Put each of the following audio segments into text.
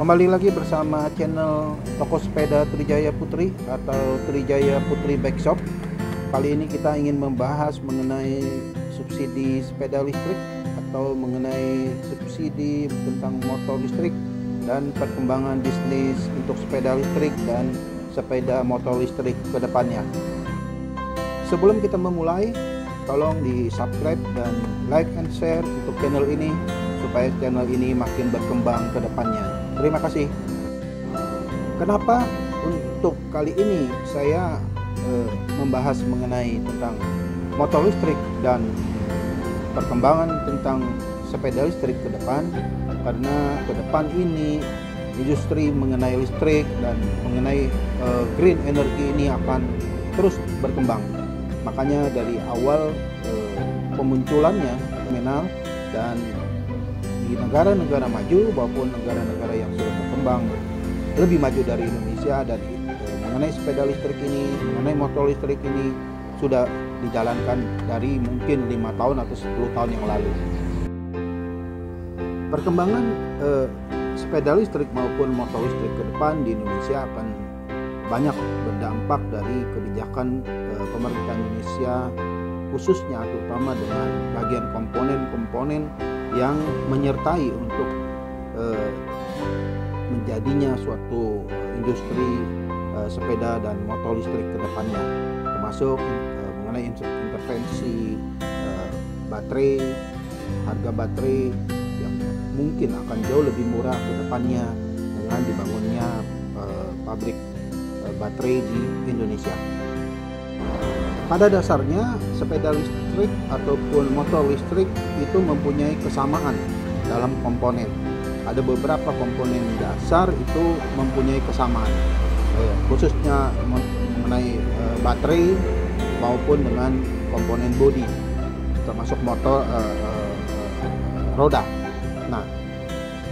Kembali lagi bersama channel toko sepeda Trijaya Putri atau Trijaya Putri Bike Shop. Kali ini kita ingin membahas mengenai subsidi sepeda listrik atau mengenai subsidi tentang motor listrik dan perkembangan bisnis untuk sepeda listrik dan sepeda motor listrik ke depannya. Sebelum kita memulai, tolong di subscribe dan like and share untuk channel ini supaya channel ini makin berkembang ke depannya. Terima kasih. Kenapa untuk kali ini saya membahas mengenai tentang motor listrik dan perkembangan tentang sepeda listrik ke depan? Karena ke depan ini industri mengenai listrik dan mengenai green energy ini akan terus berkembang. Makanya dari awal pemunculannya fenomenal, dan di negara-negara maju maupun negara-negara yang sudah berkembang lebih maju dari Indonesia, dan mengenai sepeda listrik ini, mengenai motor listrik ini sudah dijalankan dari mungkin 5 tahun atau 10 tahun yang lalu. Perkembangan sepeda listrik maupun motor listrik ke depan di Indonesia akan banyak berdampak dari kebijakan pemerintah Indonesia, khususnya terutama dengan bagian komponen-komponen yang menyertai untuk menjadinya suatu industri sepeda dan motor listrik ke depannya, termasuk mengenai intervensi baterai, harga baterai yang mungkin akan jauh lebih murah ke depannya dengan dibangunnya pabrik baterai di Indonesia. Pada dasarnya sepeda listrik ataupun motor listrik itu mempunyai kesamaan dalam komponen. Ada beberapa komponen dasar itu mempunyai kesamaan, khususnya mengenai baterai maupun dengan komponen bodi, termasuk motor roda. Nah,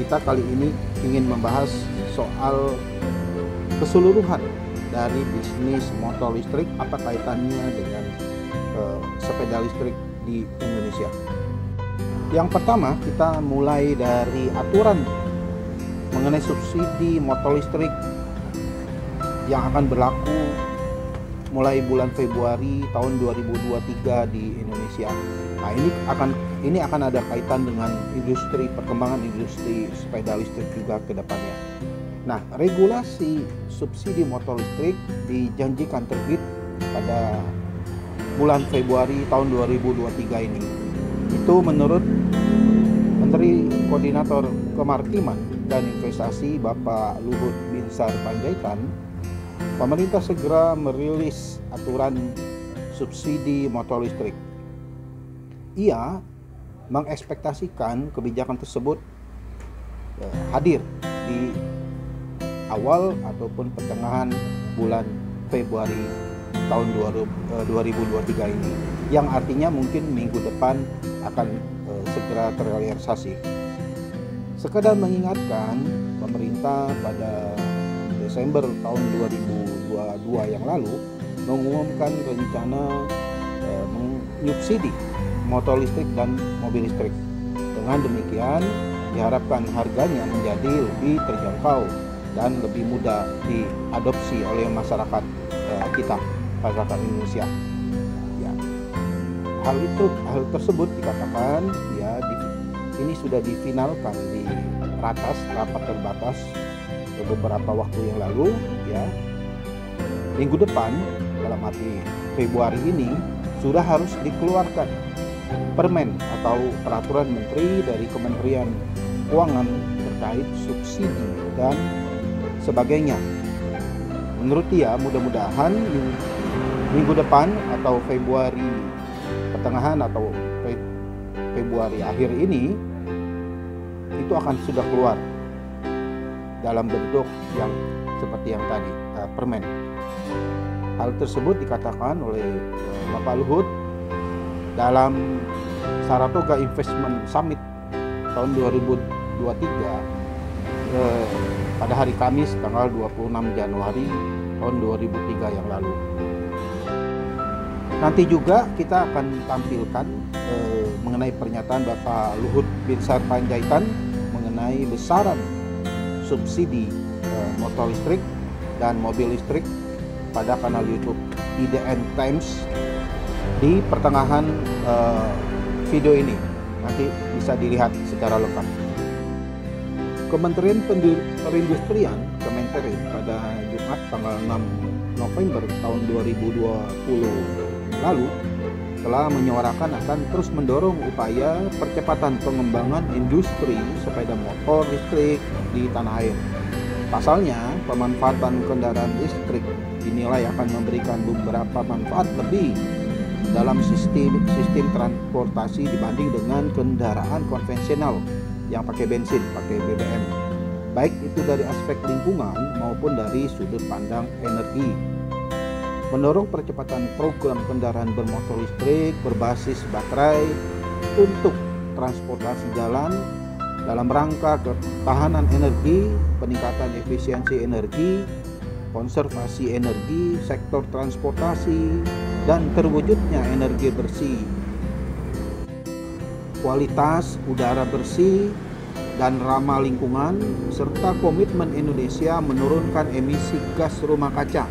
kita kali ini ingin membahas soal keseluruhan dari bisnis motor listrik, apa kaitannya dengan sepeda listrik di Indonesia. Yang pertama, kita mulai dari aturan mengenai subsidi motor listrik yang akan berlaku mulai bulan Februari tahun 2023 di Indonesia. Nah, ini akan ada kaitan dengan perkembangan industri sepeda listrik juga ke depannya. Nah, regulasi subsidi motor listrik dijanjikan terbit pada bulan Februari tahun 2023 ini. Itu menurut Menteri Koordinator Kemaritiman dan Investasi Bapak Luhut Binsar Panjaitan, pemerintah segera merilis aturan subsidi motor listrik. Ia mengekspektasikan kebijakan tersebut hadir di awal ataupun pertengahan bulan Februari tahun 2023 ini, yang artinya mungkin minggu depan akan segera terrealisasi. Sekedar mengingatkan, pemerintah pada Desember tahun 2022 yang lalu mengumumkan rencana menyubsidi motor listrik dan mobil listrik. Dengan demikian diharapkan harganya menjadi lebih terjangkau dan lebih mudah diadopsi oleh masyarakat kita, masyarakat Indonesia. Ya, hal tersebut dikatakan ini sudah difinalkan di rapat terbatas beberapa waktu yang lalu. Ya, minggu depan, dalam arti Februari ini, sudah harus dikeluarkan permen atau peraturan menteri dari Kementerian Keuangan terkait subsidi dan sebagainya. Menurut dia, mudah-mudahan minggu depan atau Februari pertengahan atau Februari akhir ini itu akan sudah keluar dalam bentuk yang seperti yang tadi, permen. Hal tersebut dikatakan oleh Bapak Luhut dalam Saratoga Investment Summit tahun 2023 pada hari Kamis tanggal 26 Januari tahun 2003 yang lalu. Nanti juga kita akan tampilkan mengenai pernyataan Bapak Luhut Binsar Panjaitan mengenai besaran subsidi motor listrik dan mobil listrik pada kanal YouTube IDN Times di pertengahan video ini. Nanti bisa dilihat secara lengkap. Kementerian Perindustrian Kemenperin pada Jumat tanggal 6 November tahun 2020 lalu telah menyuarakan akan terus mendorong upaya percepatan pengembangan industri sepeda motor listrik di tanah air. Pasalnya, pemanfaatan kendaraan listrik dinilai akan memberikan beberapa manfaat lebih dalam sistem transportasi dibanding dengan kendaraan konvensional yang pakai bensin, pakai BBM. Baik itu dari aspek lingkungan maupun dari sudut pandang energi. Mendorong percepatan program kendaraan bermotor listrik berbasis baterai untuk transportasi jalan dalam rangka ketahanan energi, peningkatan efisiensi energi, konservasi energi, sektor transportasi, dan terwujudnya energi bersih, kualitas udara bersih dan ramah lingkungan, serta komitmen Indonesia menurunkan emisi gas rumah kaca,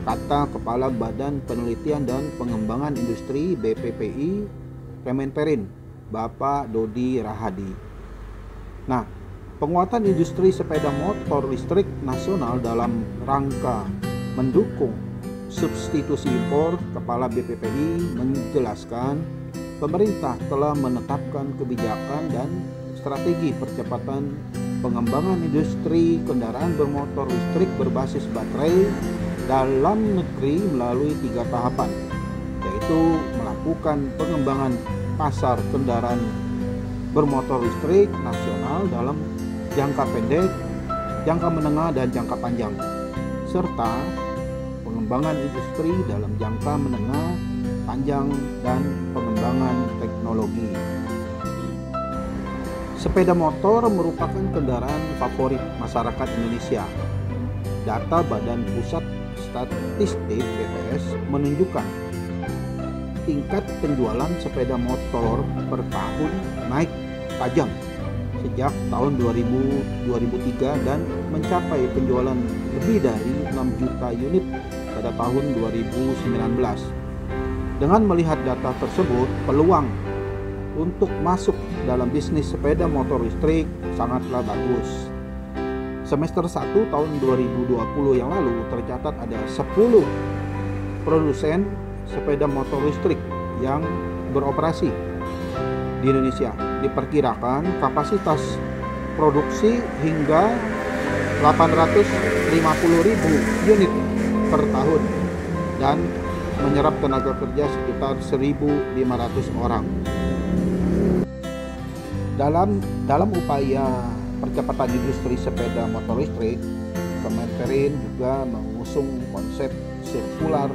kata Kepala Badan Penelitian dan Pengembangan Industri BPPI Kemenperin, Bapak Dodi Rahadi. Nah, penguatan industri sepeda motor listrik nasional dalam rangka mendukung substitusi impor, Kepala BPPI menjelaskan pemerintah telah menetapkan kebijakan dan strategi percepatan pengembangan industri kendaraan bermotor listrik berbasis baterai dalam negeri melalui 3 tahapan, yaitu melakukan pengembangan pasar kendaraan bermotor listrik nasional dalam jangka pendek, jangka menengah, dan jangka panjang, serta pengembangan industri dalam jangka menengah, panjang, dan pengembangan teknologi. Sepeda motor merupakan kendaraan favorit masyarakat Indonesia. Data Badan Pusat Statistik BPS menunjukkan tingkat penjualan sepeda motor per tahun naik tajam sejak tahun 2003 dan mencapai penjualan lebih dari 6 juta unit pada tahun 2019. Dengan melihat data tersebut, peluang untuk masuk dalam bisnis sepeda motor listrik sangatlah bagus. Semester 1 tahun 2020 yang lalu tercatat ada 10 produsen sepeda motor listrik yang beroperasi di Indonesia. Diperkirakan kapasitas produksi hingga 850.000 unit per tahun dan menyerap tenaga kerja sekitar 1.500 orang. Dalam upaya percepatan industri sepeda motor listrik, Kemenperin juga mengusung konsep sirkular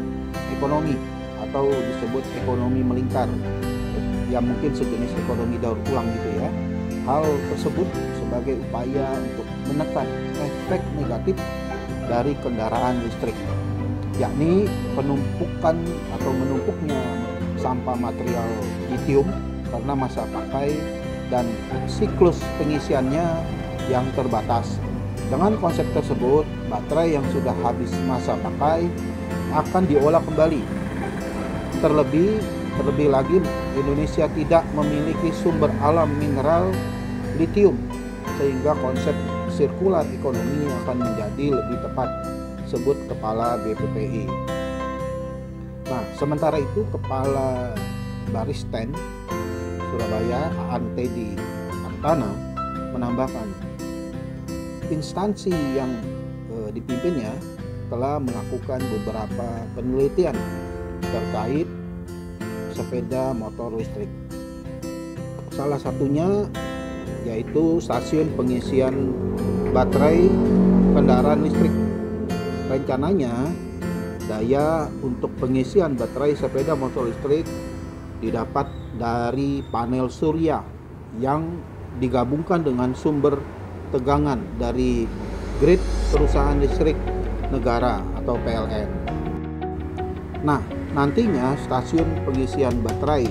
ekonomi atau disebut ekonomi melingkar, yang mungkin sejenis ekonomi daur ulang gitu ya. Hal tersebut sebagai upaya untuk menekan efek negatif dari kendaraan listrik, yakni penumpukan atau menumpuknya sampah material litium karena masa pakai dan siklus pengisiannya yang terbatas. Dengan konsep tersebut, baterai yang sudah habis masa pakai akan diolah kembali. Terlebih lagi Indonesia tidak memiliki sumber alam mineral litium, sehingga konsep sirkular ekonomi akan menjadi lebih tepat, sebut Kepala BPPI. Nah, sementara itu Kepala Baristen Surabaya Antedi Antana menambahkan, instansi yang dipimpinnya telah melakukan beberapa penelitian terkait sepeda motor listrik. Salah satunya yaitu stasiun pengisian baterai kendaraan listrik. Rencananya daya untuk pengisian baterai sepeda motor listrik didapat dari panel surya yang digabungkan dengan sumber tegangan dari grid perusahaan listrik negara atau PLN. Nah, nantinya stasiun pengisian baterai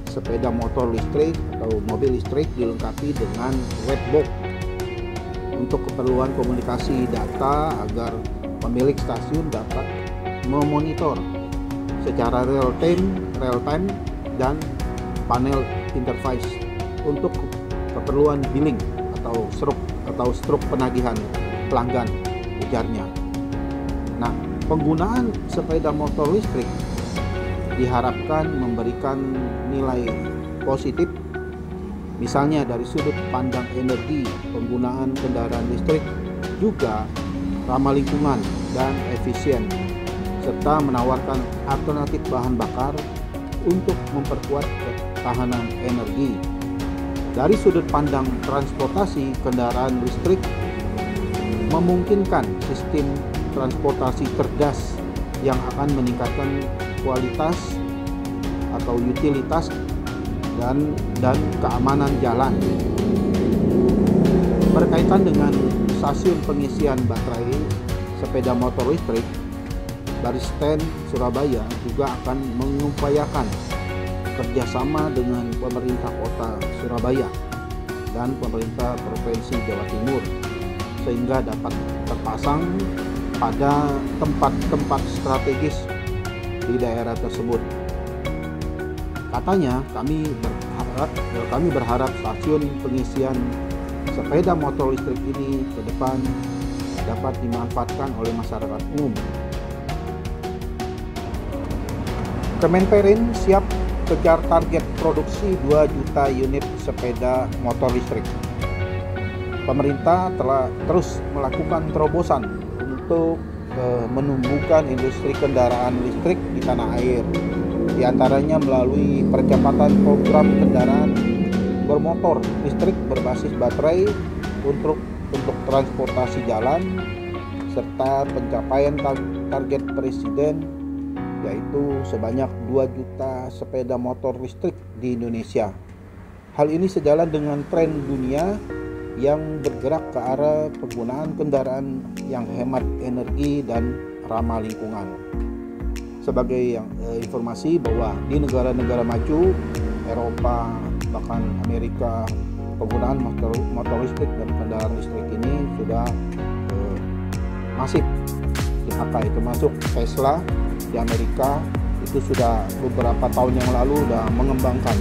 sepeda motor listrik atau mobil listrik dilengkapi dengan wet box untuk keperluan komunikasi data agar pemilik stasiun dapat memonitor secara real time dan panel interface untuk keperluan billing atau struk penagihan pelanggan, ujarnya. Nah, penggunaan sepeda motor listrik diharapkan memberikan nilai positif, misalnya dari sudut pandang energi. Penggunaan kendaraan listrik juga ramah lingkungan dan efisien, serta menawarkan alternatif bahan bakar untuk memperkuat ketahanan energi. Dari sudut pandang transportasi, kendaraan listrik memungkinkan sistem transportasi cerdas yang akan meningkatkan kualitas atau utilitas dan keamanan jalan. Berkaitan dengan stasiun pengisian baterai sepeda motor listrik, Baristen Surabaya juga akan mengupayakan kerjasama dengan pemerintah kota Surabaya dan pemerintah Provinsi Jawa Timur sehingga dapat terpasang pada tempat-tempat strategis di daerah tersebut. Katanya, kami berharap stasiun pengisian sepeda motor listrik ini ke depan dapat dimanfaatkan oleh masyarakat umum. Kemenperin siap kejar target produksi 2 juta unit sepeda motor listrik. Pemerintah telah terus melakukan terobosan untuk menumbuhkan industri kendaraan listrik di tanah air. Di antaranya melalui percepatan program kendaraan bermotor listrik berbasis baterai untuk transportasi jalan, serta pencapaian target Presiden, yaitu sebanyak 2 juta sepeda motor listrik di Indonesia. Hal ini sejalan dengan tren dunia yang bergerak ke arah penggunaan kendaraan yang hemat energi dan ramah lingkungan. Sebagai informasi bahwa di negara-negara maju, Eropa, bahkan Amerika, penggunaan motor listrik dan kendaraan listrik ini sudah masif dipakai, termasuk Tesla di Amerika itu sudah beberapa tahun yang lalu sudah mengembangkan,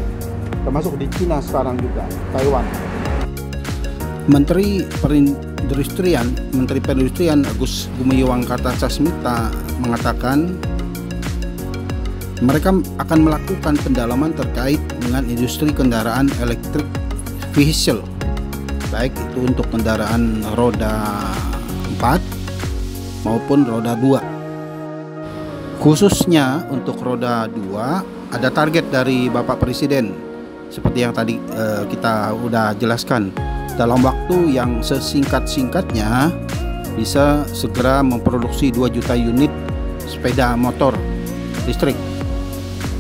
termasuk di Cina sekarang juga, Taiwan. Menteri Perindustrian Agus Gumiwang Kartasasmita mengatakan mereka akan melakukan pendalaman terkait dengan industri kendaraan elektrik vehicle, baik itu untuk kendaraan roda 4 maupun roda 2. Khususnya untuk roda 2 ada target dari Bapak Presiden seperti yang tadi kita udah jelaskan, dalam waktu yang sesingkat-singkatnya bisa segera memproduksi 2 juta unit sepeda motor listrik.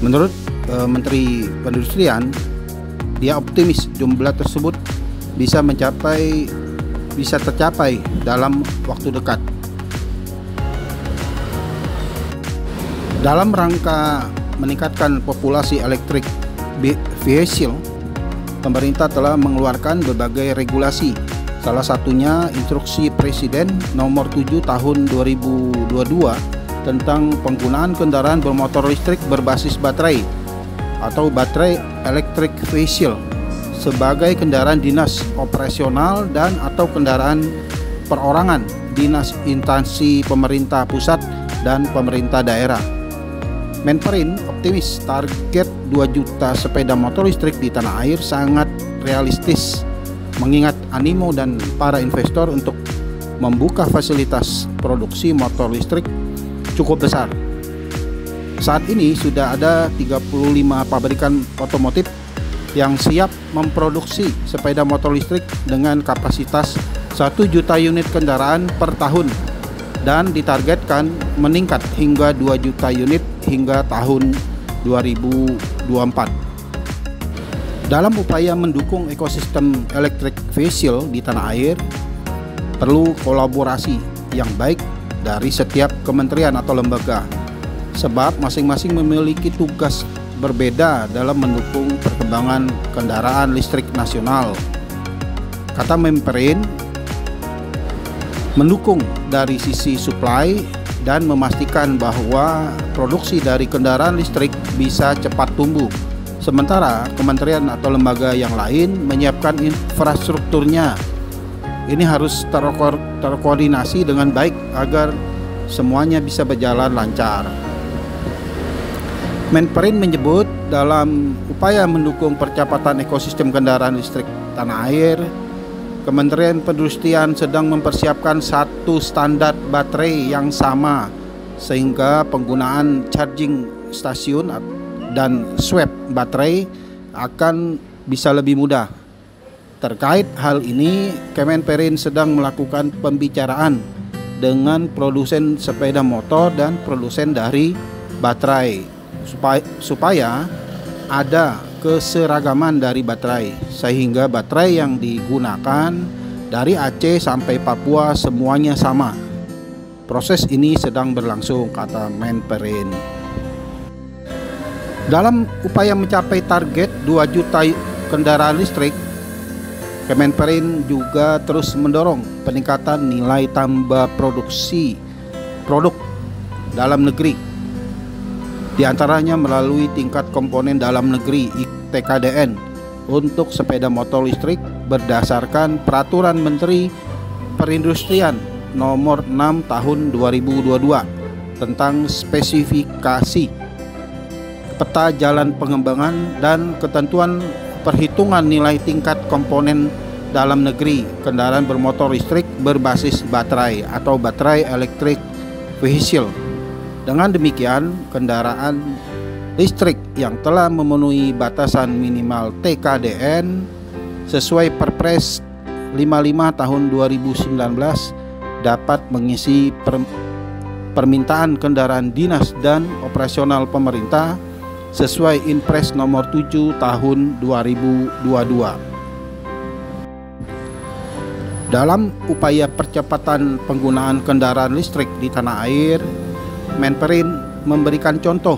Menurut Menteri Perindustrian, dia optimis jumlah tersebut bisa tercapai dalam waktu dekat. Dalam rangka meningkatkan populasi elektrik vehicle, pemerintah telah mengeluarkan berbagai regulasi. Salah satunya Instruksi Presiden Nomor 7 Tahun 2022 tentang penggunaan kendaraan bermotor listrik berbasis baterai atau baterai electric vehicle sebagai kendaraan dinas operasional dan atau kendaraan perorangan dinas instansi pemerintah pusat dan pemerintah daerah. Menperin optimis target 2 juta sepeda motor listrik di tanah air sangat realistis, mengingat animo dan para investor untuk membuka fasilitas produksi motor listrik cukup besar. Saat ini sudah ada 35 pabrikan otomotif yang siap memproduksi sepeda motor listrik dengan kapasitas 1 juta unit kendaraan per tahun dan ditargetkan meningkat hingga 2 juta unit hingga tahun 2024. Dalam upaya mendukung ekosistem electric vehicle di tanah air, perlu kolaborasi yang baik dari setiap kementerian atau lembaga, sebab masing-masing memiliki tugas berbeda dalam mendukung perkembangan kendaraan listrik nasional. Kata Menperin, mendukung dari sisi supply dan memastikan bahwa produksi dari kendaraan listrik bisa cepat tumbuh. Sementara kementerian atau lembaga yang lain menyiapkan infrastrukturnya. Ini harus terkoordinasi dengan baik agar semuanya bisa berjalan lancar. Menperin menyebut dalam upaya mendukung percepatan ekosistem kendaraan listrik tanah air, Kementerian Perindustrian sedang mempersiapkan satu standar baterai yang sama sehingga penggunaan charging stasiun dan swap baterai akan bisa lebih mudah. Terkait hal ini, Kemenperin sedang melakukan pembicaraan dengan produsen sepeda motor dan produsen dari baterai supaya ada keseragaman dari baterai, sehingga baterai yang digunakan dari Aceh sampai Papua semuanya sama. Proses ini sedang berlangsung, kata Menperin. Dalam upaya mencapai target 2 juta kendaraan listrik, Kemenperin juga terus mendorong peningkatan nilai tambah produksi produk dalam negeri, di antaranya melalui tingkat komponen dalam negeri TKDN untuk sepeda motor listrik berdasarkan Peraturan Menteri Perindustrian Nomor 6 Tahun 2022 tentang spesifikasi, peta jalan pengembangan dan ketentuan perhitungan nilai tingkat komponen dalam negeri kendaraan bermotor listrik berbasis baterai atau baterai electric vehicle. Dengan demikian, kendaraan listrik yang telah memenuhi batasan minimal TKDN sesuai Perpres 55 tahun 2019 dapat mengisi permintaan kendaraan dinas dan operasional pemerintah sesuai Inpres nomor 7 tahun 2022. Dalam upaya percepatan penggunaan kendaraan listrik di tanah air, Menperin memberikan contoh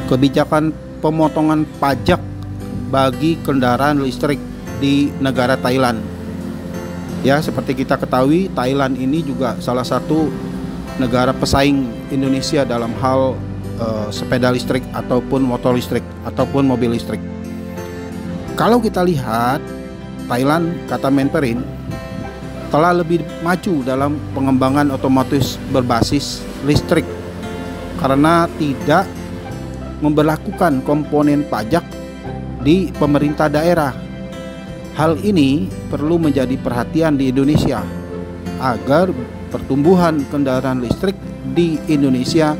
kebijakan pemotongan pajak bagi kendaraan listrik di negara Thailand. Ya, seperti kita ketahui, Thailand ini juga salah satu negara pesaing Indonesia dalam hal sepeda listrik ataupun motor listrik ataupun mobil listrik. Kalau kita lihat, Thailand, kata Menperin, telah lebih maju dalam pengembangan otomotif berbasis listrik karena tidak memberlakukan komponen pajak di pemerintah daerah. Hal ini perlu menjadi perhatian di Indonesia agar pertumbuhan kendaraan listrik di Indonesia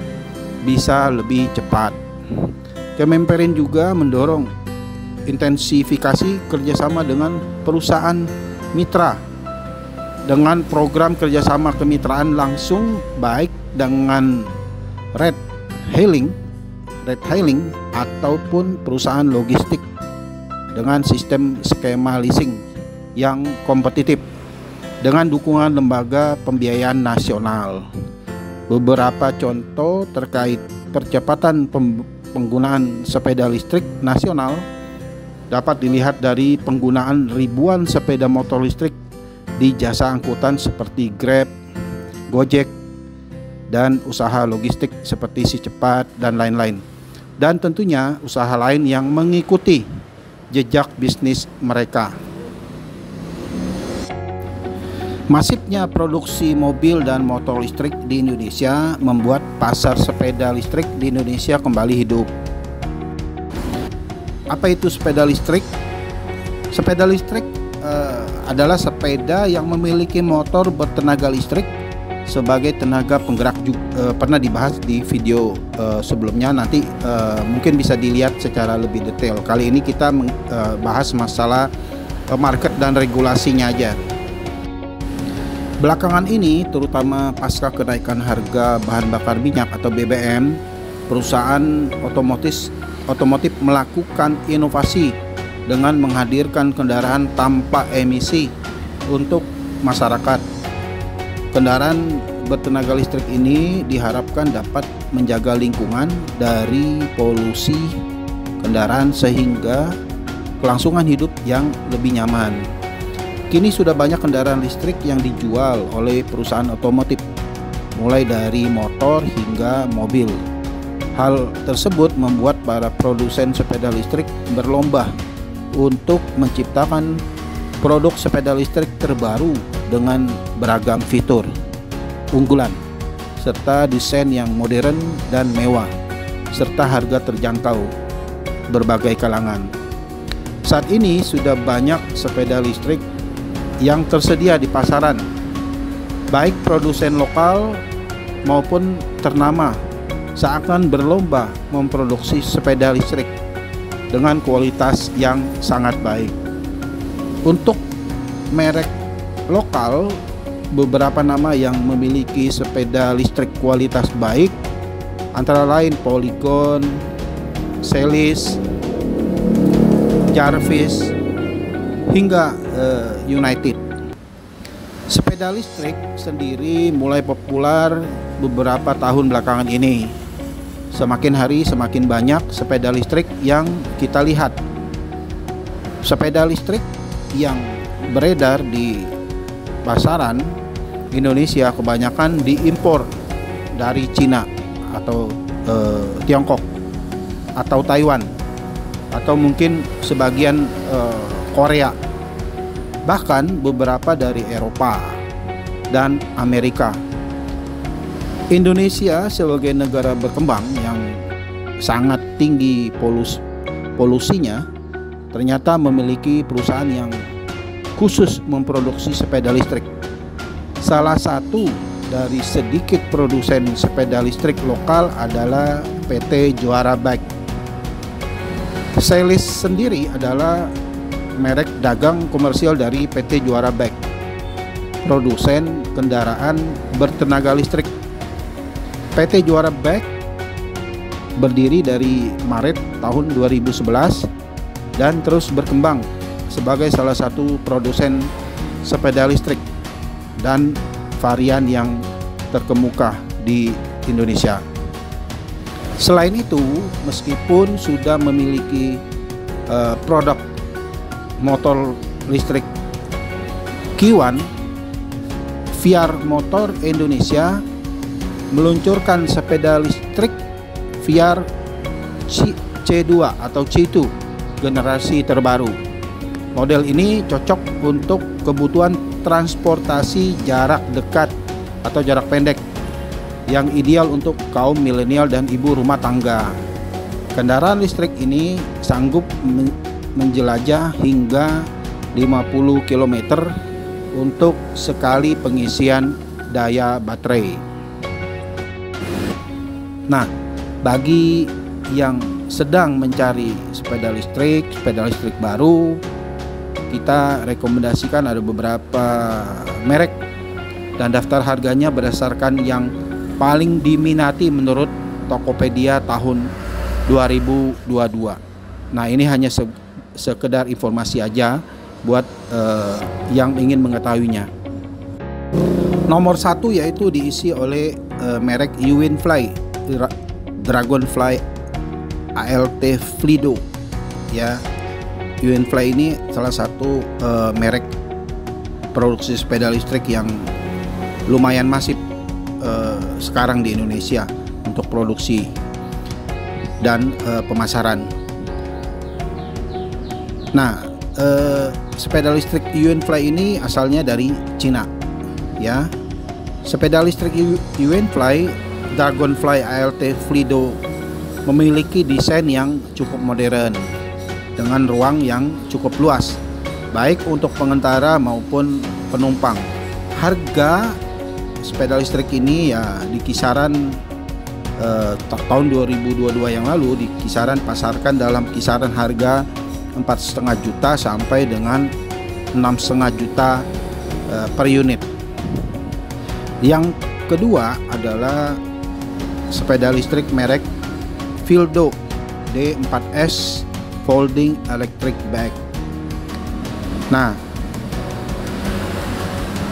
bisa lebih cepat. Kemenperin juga mendorong intensifikasi kerjasama dengan perusahaan mitra dengan program kerjasama kemitraan langsung baik dengan ride hailing ataupun perusahaan logistik dengan sistem skema leasing yang kompetitif dengan dukungan lembaga pembiayaan nasional. Beberapa contoh terkait percepatan penggunaan sepeda listrik nasional dapat dilihat dari penggunaan ribuan sepeda motor listrik di jasa angkutan seperti Grab, Gojek, dan usaha logistik seperti Si Cepat dan lain-lain. Dan tentunya usaha lain yang mengikuti jejak bisnis mereka. Masifnya produksi mobil dan motor listrik di Indonesia membuat pasar sepeda listrik di Indonesia kembali hidup. Apa itu sepeda listrik? Sepeda listrik adalah sepeda yang memiliki motor bertenaga listrik sebagai tenaga penggerak. Pernah dibahas di video sebelumnya, nanti mungkin bisa dilihat secara lebih detail. Kali ini kita bahas masalah market dan regulasinya aja. Belakangan ini, terutama pasca kenaikan harga bahan bakar minyak atau BBM, perusahaan otomotif melakukan inovasi dengan menghadirkan kendaraan tanpa emisi untuk masyarakat. Kendaraan bertenaga listrik ini diharapkan dapat menjaga lingkungan dari polusi kendaraan sehingga kelangsungan hidup yang lebih nyaman. Kini sudah banyak kendaraan listrik yang dijual oleh perusahaan otomotif, mulai dari motor hingga mobil. Hal tersebut membuat para produsen sepeda listrik berlomba untuk menciptakan produk sepeda listrik terbaru dengan beragam fitur unggulan, serta desain yang modern dan mewah, serta harga terjangkau berbagai kalangan. Saat ini sudah banyak sepeda listrik yang tersedia di pasaran, baik produsen lokal maupun ternama, seakan berlomba memproduksi sepeda listrik dengan kualitas yang sangat baik. Untuk merek lokal, beberapa nama yang memiliki sepeda listrik kualitas baik antara lain Polygon, Celis, Jarvis, hingga United. Sepeda listrik sendiri mulai populer beberapa tahun belakangan ini. Semakin hari semakin banyak sepeda listrik yang kita lihat. Sepeda listrik yang beredar di pasaran Indonesia kebanyakan diimpor dari Cina atau Tiongkok atau Taiwan, atau mungkin sebagian Korea, bahkan beberapa dari Eropa dan Amerika. Indonesia sebagai negara berkembang yang sangat tinggi polusinya, ternyata memiliki perusahaan yang khusus memproduksi sepeda listrik. Salah satu dari sedikit produsen sepeda listrik lokal adalah PT Juara Bike. Celis sendiri adalah merek dagang komersial dari PT Juara Bike, produsen kendaraan bertenaga listrik. PT Juara Bike berdiri dari Maret tahun 2011 dan terus berkembang sebagai salah satu produsen sepeda listrik dan varian yang terkemuka di Indonesia. Selain itu, meskipun sudah memiliki produk motor listrik Q1, VR Motor Indonesia meluncurkan sepeda listrik VR C2 atau C2 generasi terbaru. Model ini cocok untuk kebutuhan transportasi jarak dekat atau jarak pendek yang ideal untuk kaum milenial dan ibu rumah tangga. Kendaraan listrik ini sanggup menjelajah hingga 50 km untuk sekali pengisian daya baterai. Nah, bagi yang sedang mencari sepeda listrik baru, kita rekomendasikan ada beberapa merek dan daftar harganya berdasarkan yang paling diminati menurut Tokopedia tahun 2022. Nah, ini hanya sekedar informasi aja buat yang ingin mengetahuinya. Nomor 1 yaitu diisi oleh merek Uwinfly Dragonfly ALT Flido, ya. Uwinfly ini salah satu merek produksi sepeda listrik yang lumayan masif sekarang di Indonesia untuk produksi dan pemasaran. Nah, sepeda listrik Uwinfly ini asalnya dari Cina, ya. Sepeda listrik Uwinfly Dragonfly ALT Flido memiliki desain yang cukup modern dengan ruang yang cukup luas, baik untuk pengendara maupun penumpang. Harga sepeda listrik ini ya di kisaran tahun 2022 yang lalu, di kisaran pasarkan dalam kisaran harga 4,5 juta sampai dengan 6,5 juta per unit. Yang kedua adalah sepeda listrik merek Fildo D4S Folding Electric Bike. Nah,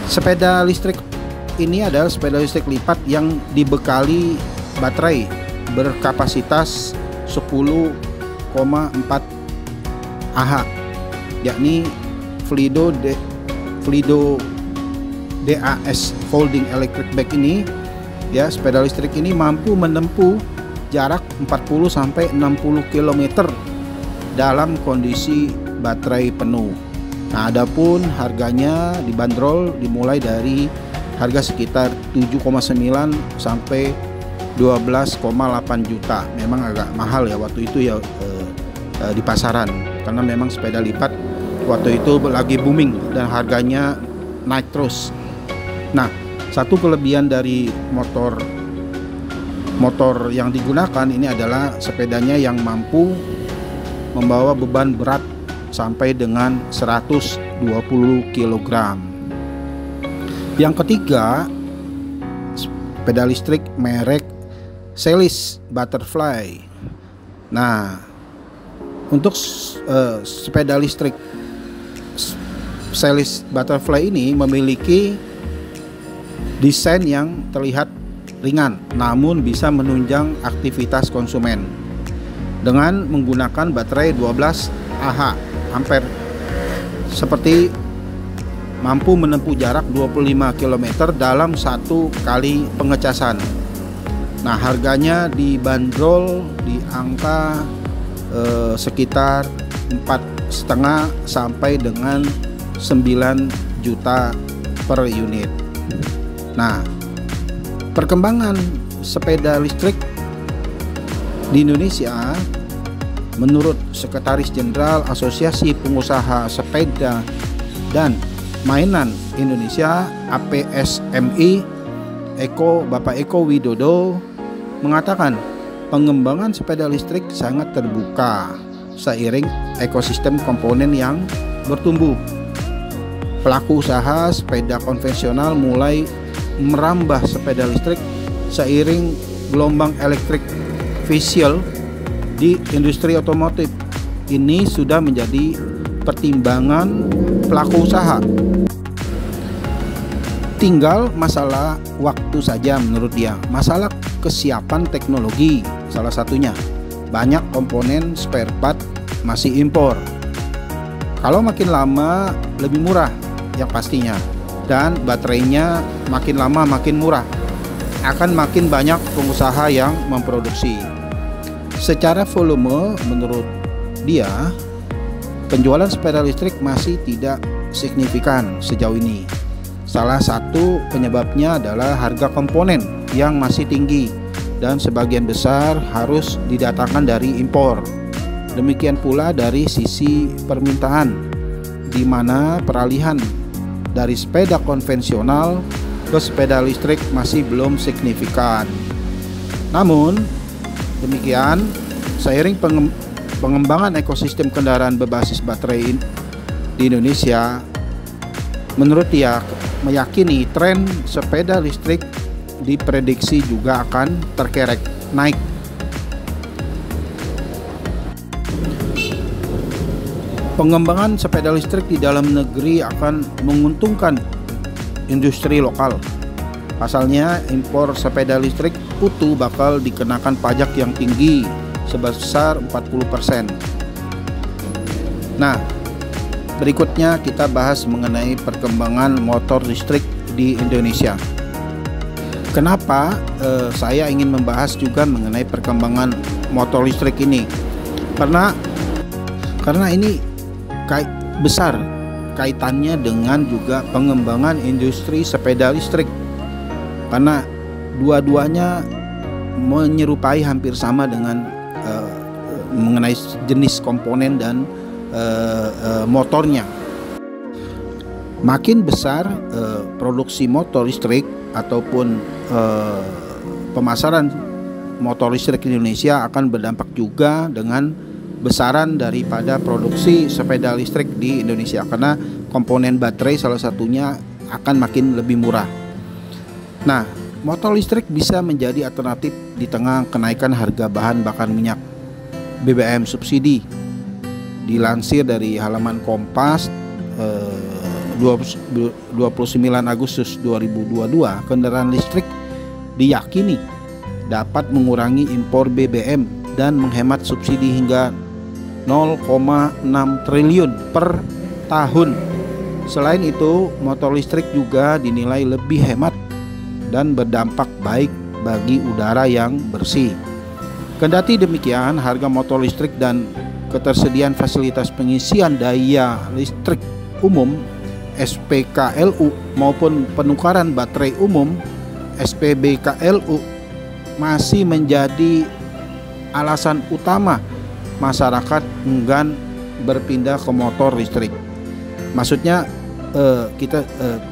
sepeda listrik ini adalah sepeda listrik lipat yang dibekali baterai berkapasitas 10,4 Ah, yakni Flido Cledo DAS Folding Electric Bike ini, ya, sepeda listrik ini mampu menempuh jarak 40-60 km dalam kondisi baterai penuh. Nah, adapun harganya dibanderol dimulai dari harga sekitar 7,9 sampai 12,8 juta. Memang agak mahal ya waktu itu ya di pasaran, karena memang sepeda lipat waktu itu lagi booming dan harganya naik terus. Nah, satu kelebihan dari motor yang digunakan ini adalah sepedanya yang mampu membawa beban berat sampai dengan 120 kg. Yang ketiga, sepeda listrik merek Celis Butterfly. Nah, untuk sepeda listrik Celis Butterfly ini memiliki desain yang terlihat ringan, namun bisa menunjang aktivitas konsumen dengan menggunakan baterai 12 Ah ampere, seperti mampu menempuh jarak 25 km dalam satu kali pengecasan. Nah, harganya dibanderol di angka sekitar 4,5 sampai dengan 9 juta per unit. Nah, perkembangan sepeda listrik di Indonesia menurut Sekretaris Jenderal Asosiasi Pengusaha Sepeda dan Mainan Indonesia APSMI, Bapak Eko Widodo, mengatakan pengembangan sepeda listrik sangat terbuka seiring ekosistem komponen yang bertumbuh. Pelaku usaha sepeda konvensional mulai merambah sepeda listrik seiring gelombang elektrik visual di industri otomotif. Ini sudah menjadi pertimbangan pelaku usaha. Tinggal masalah waktu saja menurut dia. Masalah kesiapan teknologi salah satunya. Banyak komponen spare part masih impor. Kalau makin lama lebih murah yang pastinya, dan baterainya makin lama makin murah, akan makin banyak pengusaha yang memproduksi. Secara volume menurut dia, penjualan sepeda listrik masih tidak signifikan sejauh ini. Salah satu penyebabnya adalah harga komponen yang masih tinggi dan sebagian besar harus didatangkan dari impor. Demikian pula dari sisi permintaan, di mana peralihan dari sepeda konvensional ke sepeda listrik masih belum signifikan. Namun demikian, seiring pengembangan ekosistem kendaraan berbasis baterai di Indonesia, menurut dia meyakini tren sepeda listrik diprediksi juga akan terkerek naik. Pengembangan sepeda listrik di dalam negeri akan menguntungkan industri lokal. Pasalnya, impor sepeda listrik utuh bakal dikenakan pajak yang tinggi sebesar 40%. Nah, berikutnya kita bahas mengenai perkembangan motor listrik di Indonesia. Kenapa saya ingin membahas juga mengenai perkembangan motor listrik ini? Karena ini besar kaitannya dengan juga pengembangan industri sepeda listrik. Karena dua-duanya menyerupai hampir sama dengan mengenai jenis komponen dan motornya. Makin besar produksi motor listrik ataupun pemasaran motor listrik di Indonesia akan berdampak juga dengan besaran daripada produksi sepeda listrik di Indonesia, karena komponen baterai salah satunya akan makin lebih murah. Nah, motor listrik bisa menjadi alternatif di tengah kenaikan harga bahan bakar minyak BBM subsidi. Dilansir dari halaman Kompas 29 Agustus 2022, kendaraan listrik diyakini dapat mengurangi impor BBM dan menghemat subsidi hingga 0,6 triliun per tahun Selain itu, motor listrik juga dinilai lebih hemat dan berdampak baik bagi udara yang bersih. Kendati demikian, harga motor listrik dan ketersediaan fasilitas pengisian daya listrik umum (SPKLU) maupun penukaran baterai umum (SPBKLU) masih menjadi alasan utama masyarakat enggan berpindah ke motor listrik. Maksudnya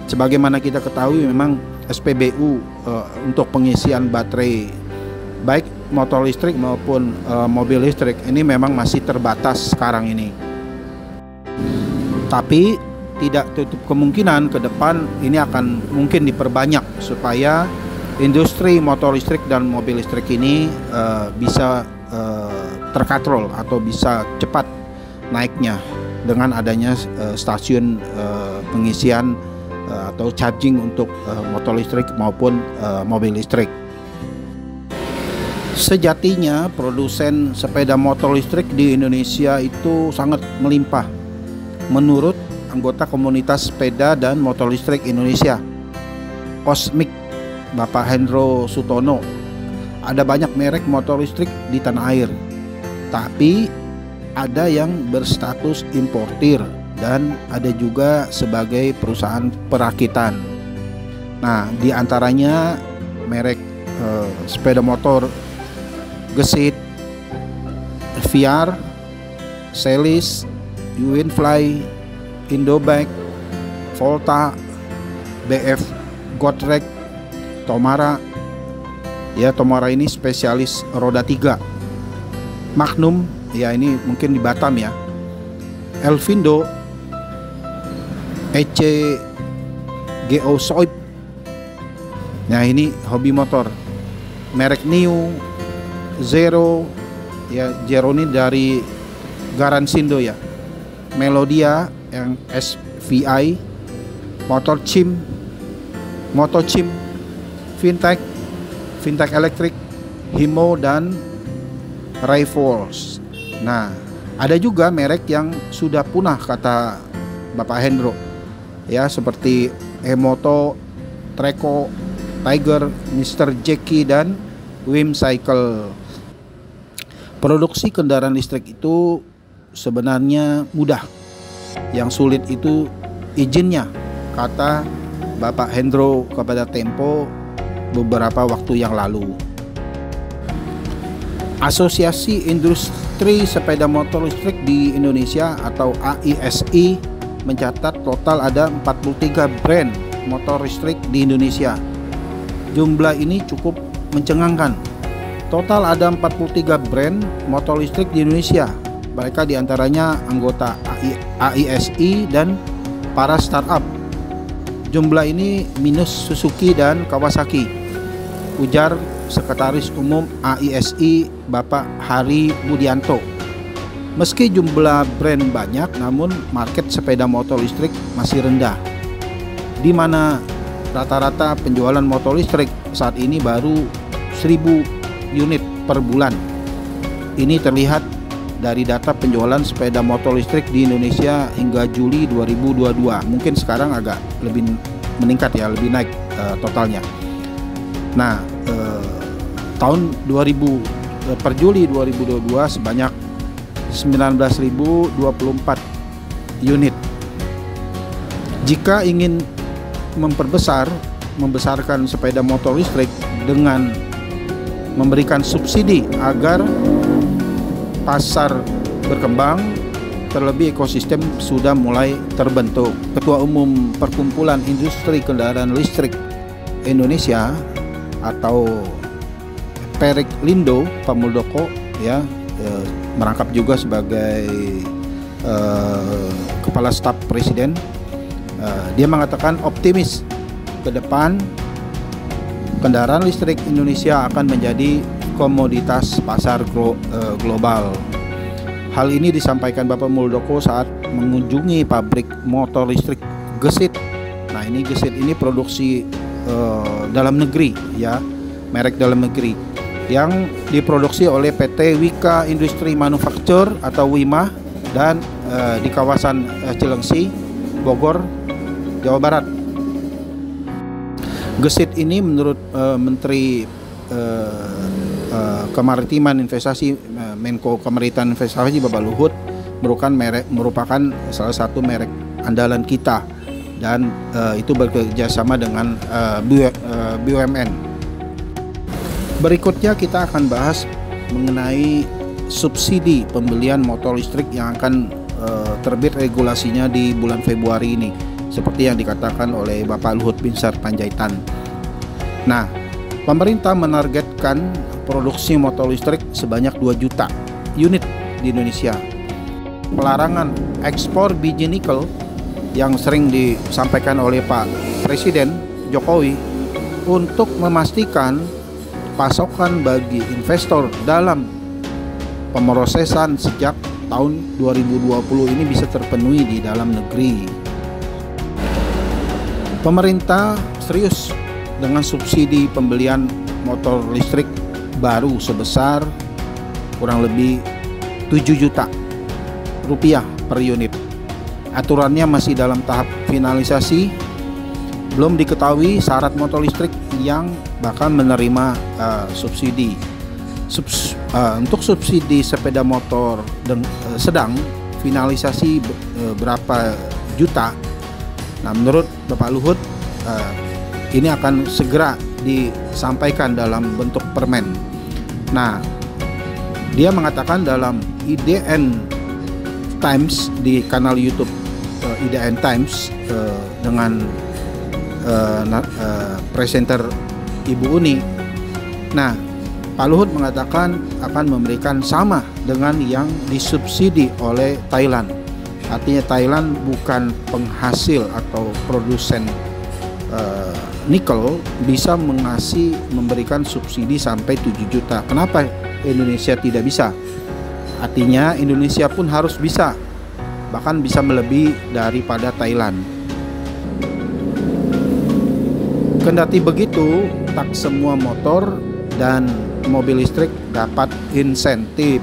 sebagaimana kita ketahui, memang SPBU untuk pengisian baterai baik motor listrik maupun mobil listrik ini memang masih terbatas sekarang ini. Tapi tidak tutup kemungkinan ke depan ini akan mungkin diperbanyak supaya industri motor listrik dan mobil listrik ini bisa terkatrol atau bisa cepat naiknya dengan adanya stasiun pengisian atau charging untuk motor listrik maupun mobil listrik. Sejatinya produsen sepeda motor listrik di Indonesia itu sangat melimpah. Menurut anggota komunitas sepeda dan motor listrik Indonesia, Kosmik, Bapak Hendro Sutono, ada banyak merek motor listrik di tanah air, tapi ada yang berstatus importir dan ada juga sebagai perusahaan perakitan. Nah, di antaranya merek sepeda motor Gesit, VR, Celis, Winfly, Indobike, Volta, BF Gotrek, Tomara. Ya, Tomara ini spesialis roda 3. Magnum, ya ini mungkin di Batam ya. Elvindo, EC GO Soip. Nah, ini hobi motor. Merek New, Zero, ya Zero ini dari Garansindo ya. Melodia yang SVI, Motorchim, Fintech Electric, Himo dan Rivals. Nah, ada juga merek yang sudah punah kata Bapak Hendro, ya seperti Emoto, Treco, Tiger, Mr. Jackie dan Wim Cycle. Produksi kendaraan listrik itu sebenarnya mudah. Yang sulit itu izinnya, kata Bapak Hendro kepada Tempo beberapa waktu yang lalu. Asosiasi Industri Sepeda Motor Listrik di Indonesia atau AISI mencatat total ada 43 brand motor listrik di Indonesia. Jumlah ini cukup mencengangkan. Total ada 43 brand motor listrik di Indonesia. Mereka diantaranya anggota AISI dan para startup. Jumlah ini minus Suzuki dan Kawasaki, ujar Sekretaris Umum AISI Bapak Hari Budianto. Meski jumlah brand banyak, namun market sepeda motor listrik masih rendah, di mana rata-rata penjualan motor listrik saat ini baru 1000 unit per bulan. Ini terlihat dari data penjualan sepeda motor listrik di Indonesia hingga Juli 2022. Mungkin sekarang agak lebih meningkat ya, lebih naik totalnya. Nah, tahun 2000 per Juli 2022 sebanyak 19.024 unit. Jika ingin membesarkan sepeda motor listrik dengan memberikan subsidi agar pasar berkembang, terlebih ekosistem sudah mulai terbentuk. Ketua Umum Perkumpulan Industri Kendaraan Listrik Indonesia atau Periglindo Pak Muldoko ya, merangkap juga sebagai Kepala Staf Presiden. Dia mengatakan optimis ke depan kendaraan listrik Indonesia akan menjadi komoditas pasar global. Hal ini disampaikan Bapak Muldoko saat mengunjungi pabrik motor listrik Gesit. Nah, ini Gesit ini produksi dalam negeri ya, merek dalam negeri yang diproduksi oleh PT Wika Industri Manufacture atau WIMA dan di kawasan Cilengsi, Bogor Jawa Barat. Gesit ini menurut Menteri Kemaritiman Investasi, Menko Kemaritiman Investasi Bapak Luhut, merupakan salah satu merek andalan kita, dan itu bekerjasama dengan BUMN. Berikutnya kita akan bahas mengenai subsidi pembelian motor listrik yang akan terbit regulasinya di bulan Februari ini, seperti yang dikatakan oleh Bapak Luhut Binsar Panjaitan. Nah, pemerintah menargetkan produksi motor listrik sebanyak 2 juta unit di Indonesia. Pelarangan ekspor biji nikel yang sering disampaikan oleh Pak Presiden Jokowi untuk memastikan pasokan bagi investor dalam pemrosesan sejak tahun 2020 ini bisa terpenuhi di dalam negeri. Pemerintah serius dengan subsidi pembelian motor listrik baru sebesar kurang lebih 7 juta rupiah per unit. Aturannya masih dalam tahap finalisasi. Belum diketahui syarat motor listrik yang bakal menerima subsidi. Untuk subsidi sepeda motor sedang finalisasi berapa juta. Nah, menurut Bapak Luhut ini akan segera disampaikan dalam bentuk permen. Nah, dia mengatakan dalam IDN Times, di kanal YouTube IDN Times dengan presenter Ibu Uni. Nah, Pak Luhut mengatakan akan memberikan sama dengan yang disubsidi oleh Thailand. Artinya Thailand bukan penghasil atau produsen nikel, bisa memberikan subsidi sampai 7 juta. Kenapa Indonesia tidak bisa? Artinya Indonesia pun harus bisa, bahkan bisa melebihi daripada Thailand. Kendati begitu, tak semua motor dan mobil listrik dapat insentif.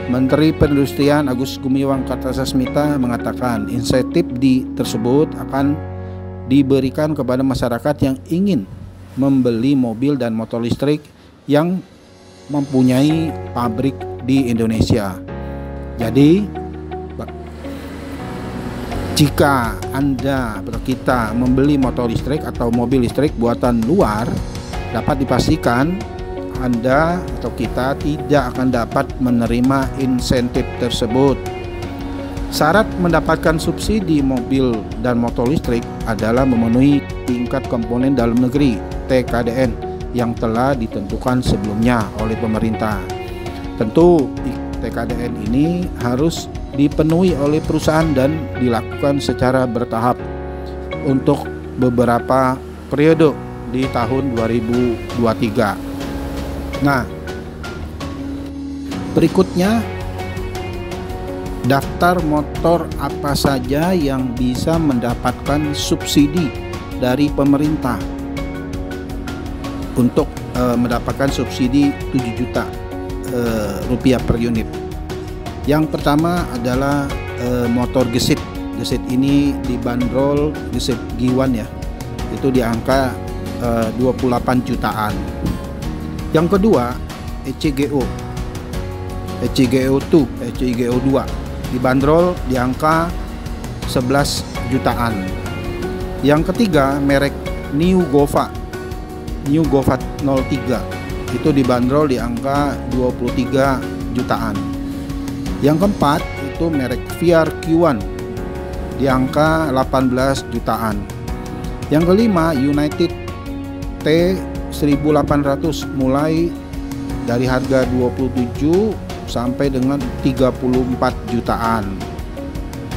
Menteri Perindustrian Agus Gumiwang Kartasasmita mengatakan insentif tersebut akan diberikan kepada masyarakat yang ingin membeli mobil dan motor listrik yang mempunyai pabrik di Indonesia. Jadi jika Anda atau kita membeli motor listrik atau mobil listrik buatan luar, dapat dipastikan Anda atau kita tidak akan dapat menerima insentif tersebut. Syarat mendapatkan subsidi mobil dan motor listrik adalah memenuhi tingkat komponen dalam negeri (TKDN) yang telah ditentukan sebelumnya oleh pemerintah. Tentu TKDN ini harus dipenuhi oleh perusahaan dan dilakukan secara bertahap untuk beberapa periode di tahun 2023. Nah, berikutnya daftar motor apa saja yang bisa mendapatkan subsidi dari pemerintah untuk mendapatkan subsidi 7 juta rupiah per unit. Yang pertama adalah motor gesit. Gesit ini dibanderol, gesit Giwan ya, itu di angka 28 jutaan. Yang kedua ECGO 2 dibanderol di angka 11 jutaan. Yang ketiga merek New Gova 03 itu dibanderol di angka 23 jutaan. Yang keempat itu merek VR Q1 di angka 18 jutaan. Yang kelima United T 1800 mulai dari harga 27 sampai dengan 34 jutaan.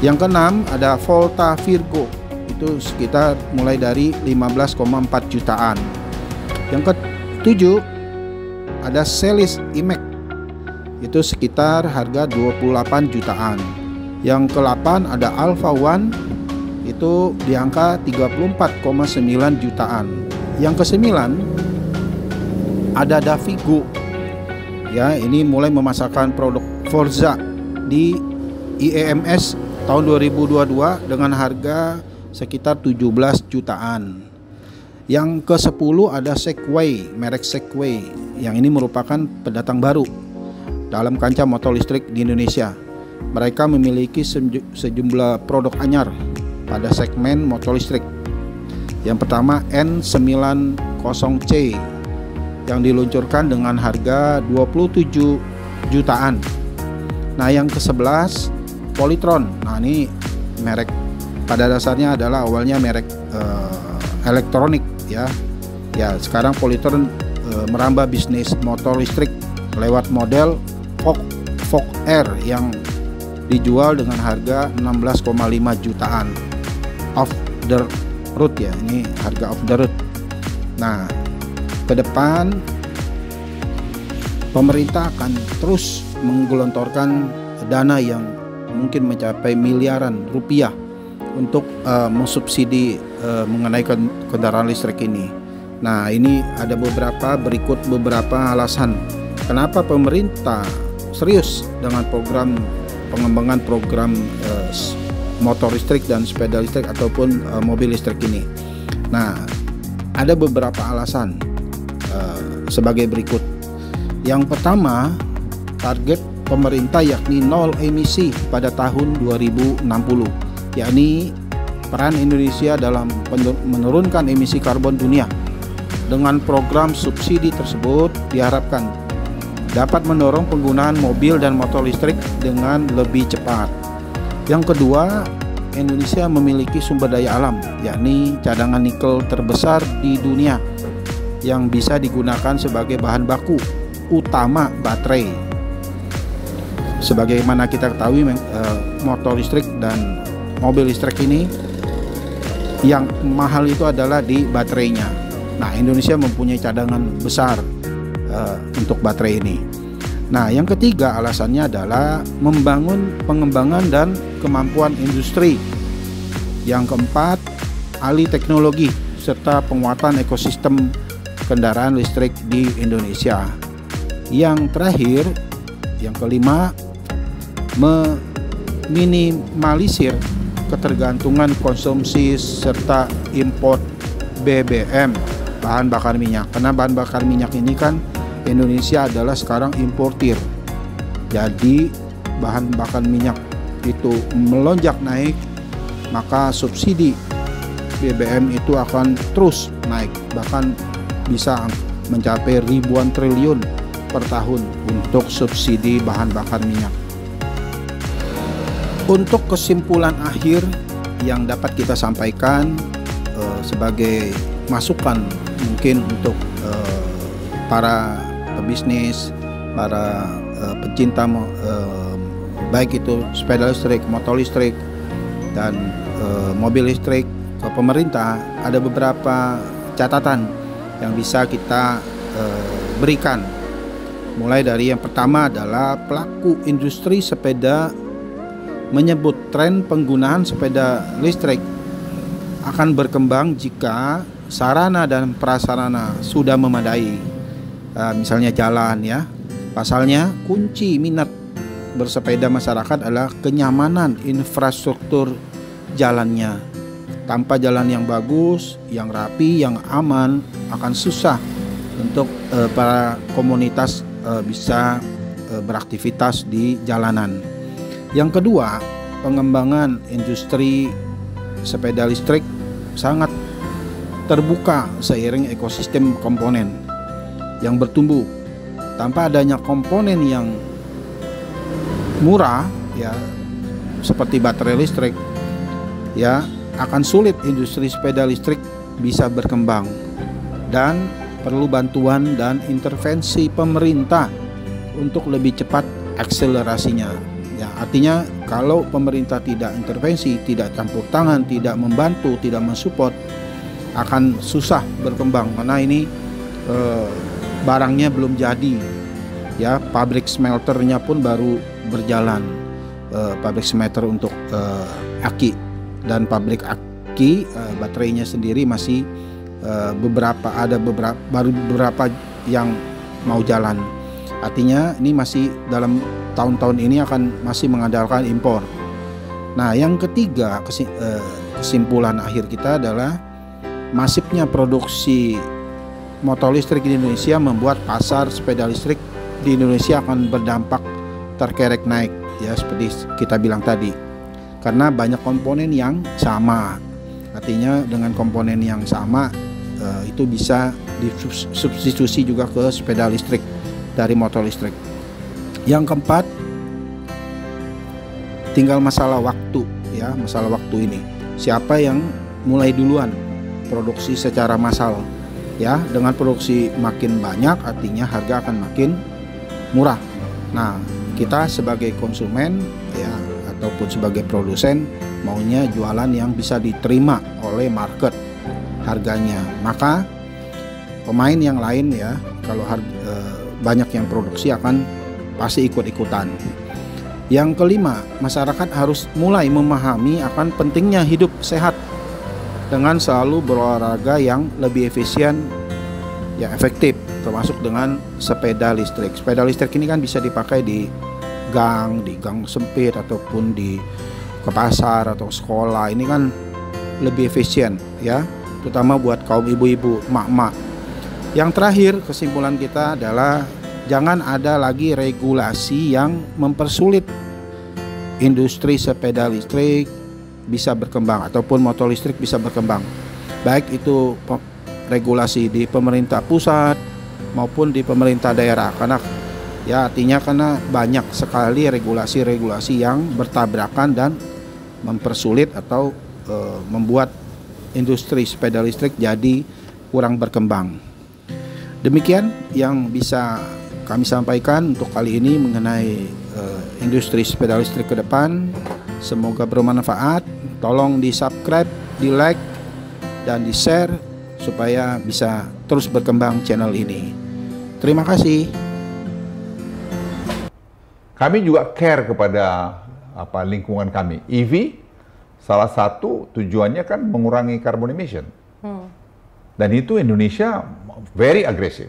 Yang keenam ada Volta Virgo, itu sekitar mulai dari 15,4 jutaan. Yang ketujuh ada Celis Imax, itu sekitar harga 28 jutaan. Yang ke-8 ada Alpha One, itu di angka 34,9 jutaan. Yang ke-9 ada Davigo, ya, ini mulai memasarkan produk Forza di IEMS tahun 2022 dengan harga sekitar 17 jutaan. Yang ke-10 ada Segway, merek Segway. Yang ini merupakan pendatang baru dalam kancah motor listrik di Indonesia. Mereka memiliki sejumlah produk anyar pada segmen motor listrik. Yang pertama N90C yang diluncurkan dengan harga 27 jutaan. Nah, yang ke-11 Polytron. Nah, ini merek pada dasarnya adalah awalnya merek elektronik ya. Ya, sekarang Polytron merambah bisnis motor listrik lewat model Vogue Air yang dijual dengan harga 16,5 jutaan off the road ya. Ini harga off the road. Nah, ke depan pemerintah akan terus menggelontorkan dana yang mungkin mencapai miliaran rupiah untuk mensubsidi mengenai kendaraan listrik ini. Nah, ini ada berikut beberapa alasan kenapa pemerintah serius dengan pengembangan program motor listrik dan sepeda listrik ataupun mobil listrik ini. Nah, ada beberapa alasan sebagai berikut. Yang pertama, target pemerintah yakni nol emisi pada tahun 2060, yakni peran Indonesia dalam menurunkan emisi karbon dunia. Dengan program subsidi tersebut diharapkan dapat mendorong penggunaan mobil dan motor listrik dengan lebih cepat. Yang kedua, Indonesia memiliki sumber daya alam, yakni cadangan nikel terbesar di dunia yang bisa digunakan sebagai bahan baku utama baterai. Sebagaimana kita ketahui, motor listrik dan mobil listrik ini yang mahal itu adalah di baterainya. Nah, Indonesia mempunyai cadangan besar untuk baterai ini. Nah, yang ketiga alasannya adalah membangun pengembangan dan kemampuan industri. Yang keempat, alih teknologi serta penguatan ekosistem kendaraan listrik di Indonesia. Yang terakhir, yang kelima, meminimalisir ketergantungan konsumsi serta impor BBM, bahan bakar minyak. Karena bahan bakar minyak ini kan Indonesia adalah sekarang importir. Jadi bahan bakar minyak itu melonjak naik, maka subsidi BBM itu akan terus naik, bahkan bisa mencapai ribuan triliun per tahun untuk subsidi bahan bakar minyak. Untuk kesimpulan akhir yang dapat kita sampaikan sebagai masukan mungkin untuk para pebisnis, para pecinta baik itu sepeda listrik, motor listrik, dan mobil listrik, ke pemerintah, ada beberapa catatan yang bisa kita berikan. Mulai dari yang pertama adalah pelaku industri sepeda menyebut tren penggunaan sepeda listrik akan berkembang jika sarana dan prasarana sudah memadai. Misalnya jalan ya. Pasalnya, kunci minat bersepeda masyarakat adalah kenyamanan infrastruktur jalannya. Tanpa jalan yang bagus, yang rapi, yang aman, akan susah untuk para komunitas bisa beraktivitas di jalanan. Yang kedua, pengembangan industri sepeda listrik sangat terbuka seiring ekosistem komponen yang bertumbuh. Tanpa adanya komponen yang murah ya, seperti baterai listrik ya, akan sulit industri sepeda listrik bisa berkembang, dan perlu bantuan dan intervensi pemerintah untuk lebih cepat akselerasinya. Ya, artinya kalau pemerintah tidak intervensi, tidak campur tangan, tidak membantu, tidak mensupport, akan susah berkembang karena ini barangnya belum jadi ya, pabrik smelternya pun baru berjalan, pabrik smelter untuk aki, dan pabrik aki baterainya sendiri masih baru beberapa yang mau jalan. Artinya ini masih dalam tahun-tahun ini akan masih mengandalkan impor. Nah, yang ketiga kesimpulan akhir kita adalah masifnya produksi motor listrik di Indonesia membuat pasar sepeda listrik di Indonesia akan berdampak terkerek naik, ya seperti kita bilang tadi, karena banyak komponen yang sama. Artinya dengan komponen yang sama itu bisa disubstitusi juga ke sepeda listrik dari motor listrik. Yang keempat, tinggal masalah waktu, ya, masalah waktu ini. Siapa yang mulai duluan produksi secara massal, ya, dengan produksi makin banyak artinya harga akan makin murah. Nah, kita sebagai konsumen, ya, ataupun sebagai produsen maunya jualan yang bisa diterima oleh market harganya. Maka pemain yang lain, ya, kalau banyak yang produksi akan pasti ikut-ikutan. Yang kelima, masyarakat harus mulai memahami akan pentingnya hidup sehat dengan selalu berolahraga yang lebih efisien, ya, efektif, termasuk dengan sepeda listrik. Sepeda listrik ini kan bisa dipakai di gang sempit ataupun ke pasar atau sekolah. Ini kan lebih efisien, ya, terutama buat kaum ibu-ibu, emak-emak. Yang terakhir, kesimpulan kita adalah jangan ada lagi regulasi yang mempersulit industri sepeda listrik bisa berkembang ataupun motor listrik bisa berkembang. Baik itu regulasi di pemerintah pusat maupun di pemerintah daerah, karena ya artinya karena banyak sekali regulasi-regulasi yang bertabrakan dan mempersulit atau membuat industri sepeda listrik jadi kurang berkembang. Demikian yang bisa kami sampaikan untuk kali ini mengenai industri sepeda listrik ke depan. Semoga bermanfaat. Tolong di subscribe, di like, dan di share supaya bisa terus berkembang channel ini. Terima kasih. Kami juga care kepada lingkungan kami. EV salah satu tujuannya kan mengurangi carbon emission. Dan itu Indonesia very agresif.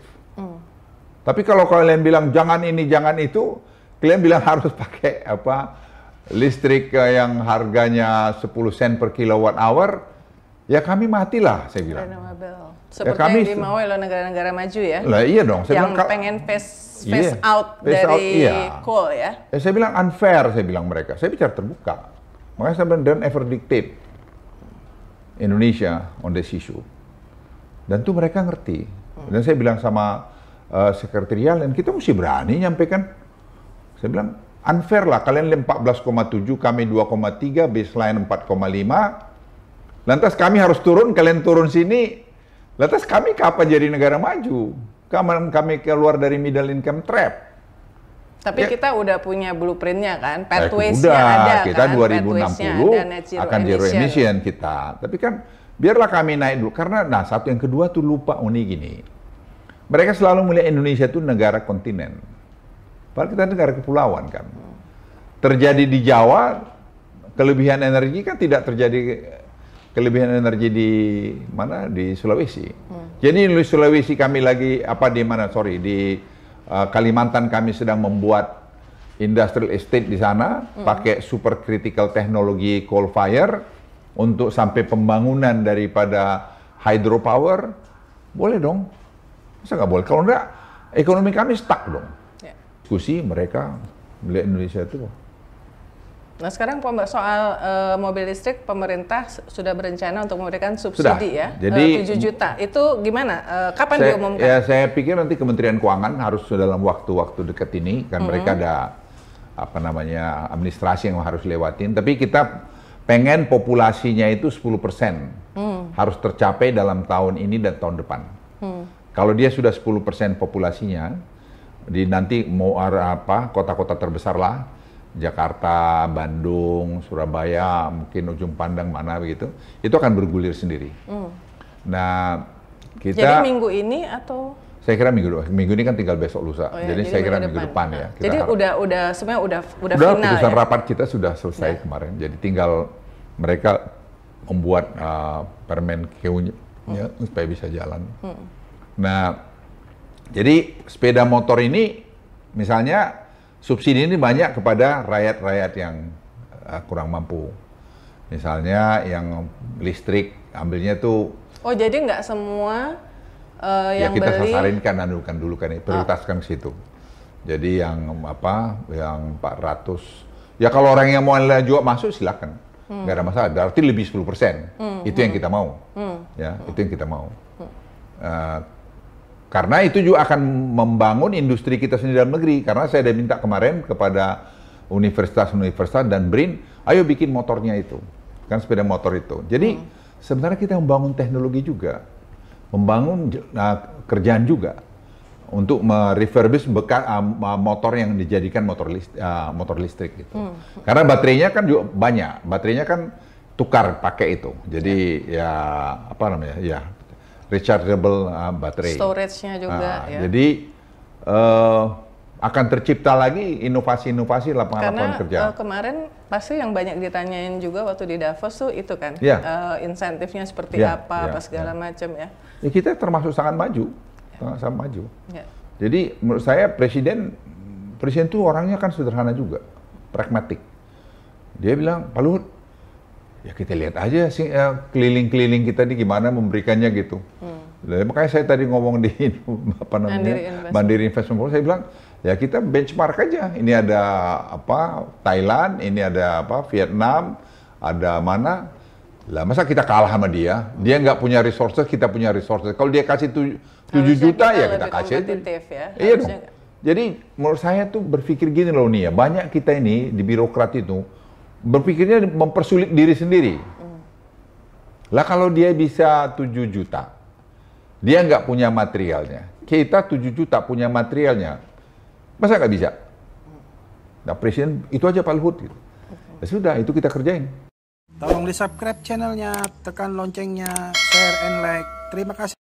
Tapi kalau kalian bilang jangan ini, jangan itu, kalian bilang harus pakai listrik yang harganya 10 sen per kilowatt hour, ya kami matilah, saya bilang. Seperti ya, yang dimau oleh negara-negara maju, ya? Lah iya dong. Saya yang pengen phase out dari coal, ya? Saya bilang unfair, saya bilang mereka. Saya bicara terbuka. Makanya saya bilang don't ever dictate Indonesia on this issue. Dan tuh mereka ngerti. Dan saya bilang sama sekretariat, dan kita mesti berani nyampaikan. Saya bilang unfair lah, kalian 14,7, kami 2,3, baseline 4,5. Lantas kami harus turun, kalian turun sini. Lantas kami kapan jadi negara maju? Kami keluar dari middle income trap. Tapi ya, kita udah punya blueprintnya kan, pathways-nya ada kita kan, 2060 akan zero emission kita. Tapi kan biarlah kami naik dulu, karena satu yang kedua tuh lupa gini. Mereka selalu melihat Indonesia itu negara kontinen. Padahal kita negara kepulauan kan. Terjadi di Jawa, kelebihan energi kan tidak terjadi kelebihan energi di mana? Di Sulawesi. Jadi di Sulawesi kami lagi di Kalimantan kami sedang membuat industrial estate di sana, pakai super critical teknologi coal fire untuk sampai pembangunan daripada hydropower. Boleh dong. Masa nggak boleh? Kalau enggak, ekonomi kami stuck dong. Diskusi mereka melihat Indonesia itu. Nah sekarang soal mobil listrik, pemerintah sudah berencana untuk memberikan subsidi ya, jadi 7 juta. Itu gimana? Kapan diumumkan? Ya saya pikir nanti Kementerian Keuangan harus dalam waktu-waktu dekat ini, kan mereka ada administrasi yang harus lewatin. Tapi kita pengen populasinya itu 10% harus tercapai dalam tahun ini dan tahun depan. Kalau dia sudah 10% populasinya, nanti mau kota-kota terbesar lah, Jakarta, Bandung, Surabaya, mungkin ujung pandang mana begitu, itu akan bergulir sendiri. Nah, kita. Jadi minggu ini atau? Saya kira minggu ini kan tinggal besok lusa. Jadi saya kira minggu depan ya. Jadi udah sebenarnya udah final keputusan ya? Rapat kita sudah selesai kemarin. Jadi tinggal mereka membuat permen KU-nya supaya bisa jalan. Nah, jadi sepeda motor ini misalnya subsidi ini banyak kepada rakyat-rakyat yang kurang mampu. Misalnya yang listrik ambilnya tuh. Oh jadi nggak semua yang kita beli. sasarin kan dulu kan prioritaskan ke situ. Jadi yang yang 400. Ya kalau orang yang mau juga masuk silakan. Nggak ada masalah. Berarti lebih 10%. Itu yang kita mau. Ya, itu yang kita mau. Karena itu juga akan membangun industri kita sendiri dalam negeri. Karena saya udah minta kemarin kepada universitas-universitas dan BRIN, ayo bikin motornya itu. Kan sepeda motor itu. Jadi sebenarnya kita membangun teknologi juga. Membangun kerjaan juga untuk merefurbish bekas motor yang dijadikan motor listrik gitu. Karena baterainya kan juga banyak, baterainya kan tukar pakai itu. Jadi ya apa namanya ya rechargeable baterai. Storage-nya juga. Ya. Jadi akan tercipta lagi inovasi-inovasi lapangan kerja. Kemarin pasti yang banyak ditanyain juga waktu di Davos tuh itu kan, insentifnya seperti apa segala macam ya. Ya kita termasuk sangat maju, sangat maju. Jadi menurut saya presiden tuh orangnya kan sederhana juga, pragmatik. Dia bilang, Pak Luhut, ya kita lihat aja sih keliling-keliling kita ini gimana memberikannya gitu. Makanya saya tadi ngomong di Mandiri Investment Group, saya bilang ya kita benchmark aja. Ini ada Thailand, ini ada Vietnam, ada mana. Lah masa kita kalah sama dia? Dia nggak punya resources, kita punya resources. Kalau dia kasih 7 juta ya kita kasih. Ya, iya dong. Jadi menurut saya tuh berpikir gini loh nih ya, banyak kita ini di birokrat itu berpikirnya mempersulit diri sendiri. Lah kalau dia bisa 7 juta, dia nggak punya materialnya. Kita 7 juta punya materialnya, masa nggak bisa? Nah presiden itu aja Pak Luhut. Gitu. Ya sudah, itu kita kerjain. Tolong di subscribe channelnya, tekan loncengnya, share and like. Terima kasih.